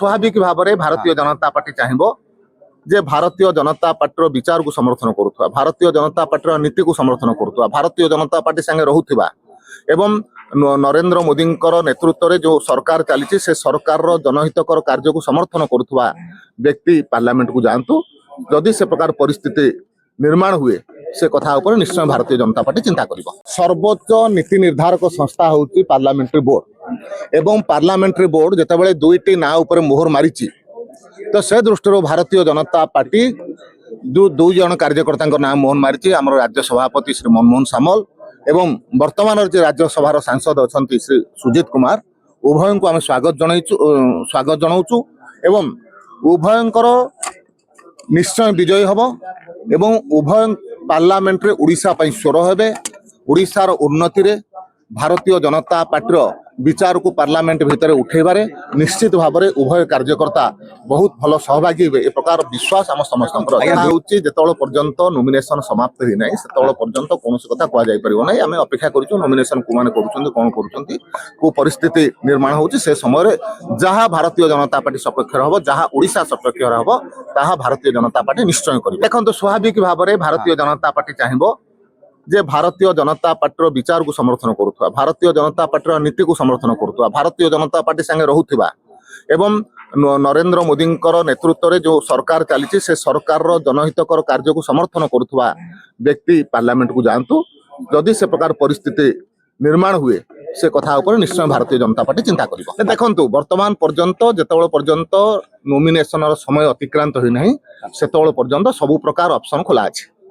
स्वाभाविक भाव में भारतीय जनता पार्टी चाहिए जे भारतीय जनता पार्टी विचार को समर्थन करुवा, भारतीय जनता पार्टी नीति को समर्थन करुवा, भारतीय जनता पार्टी संगे रहुथिबा एवं नरेंद्र मोदी नेतृत्व में जो सरकार चली से सरकार जनहितकर कार्य को समर्थन करुवा व्यक्ति पार्लियामेंट को जातु। जदि से प्रकार परिस्थिति निर्माण हुए से कथा ऊपर निश्चय भारतीय जनता पार्टी चिंता करिबो। सर्वोच्च नीति निर्धारक संस्था होची पार्लियामेंट्री बोर्ड एवं पार्लियामेंट्री बोर्ड जेतेबेले दुईटी ना ऊपर मोहर मारिची तो से दृष्टि भारतीय जनता पार्टी जो दुई जन कार्यकर्ता नाम मोहन मारिची आम राज्य सभापति श्री मनमोहन सामल एवं वर्तमान जो राज्यसभा सांसद अच्छा श्री सुजीत कुमार उभय को आम स्वागत जनाऊँ एवं उभयंकर निश्चय विजयी हम एवं उभय पार्लियामेंट रे उड़ीसा पई स्वर हेबे। उड़ीसार उन्नति रे भारतीय जनता पार्टी विचार को पार्लियामेंट भितर उठेबारे निश्चित भाव में उभय कार्यकर्ता बहुत भल सहभागी हे ए प्रकार विश्वास आम समस्त होउची। जेतबेले पर्यंत नॉमिनेशन समाप्त ही नाही सेतबेले पर्यंत कोनोसी कथा कुआ जाय परिबो नाही। आमे अपेक्षा करूछु नॉमिनेशन को माने करूछन्ती कोन करूछन्ती को परिस्थिति निर्माण होउची से समय रे जहां भारतीय जनता पार्टी सपक्ष रहबो जहां ओडिशा सपक्ष रहबो ताहा भारतीय जनता पार्टी निश्चय करिबो। देखंतु स्वाभाविक भाव में भारतीय जनता पार्टी चाहिबो जे भारतीय जनता पार्टी विचार को समर्थन करुवा, भारतीय जनता पार्टी नीति को समर्थन करुवा, भारतीय जनता पार्टी संगे रहुथिबा एवं नरेंद्र मोदी नेतृत्व में जो सरकार चली से सरकार जनहितकर कार्य को समर्थन करुवा व्यक्ति पार्लियामेंट को जातु। जदि से प्रकार परिस्थिति निर्माण हुए से कथा ऊपर निश्चय भारतीय जनता पार्टी चिंता करिबो। देखंतु वर्तमान पर्यंत जेतेबेले पर्यंत नॉमिनेशन समय अतिक्रांत होई नाही सेतेबेले पर्यंत सबु प्रकार ऑप्शन खोला अछि।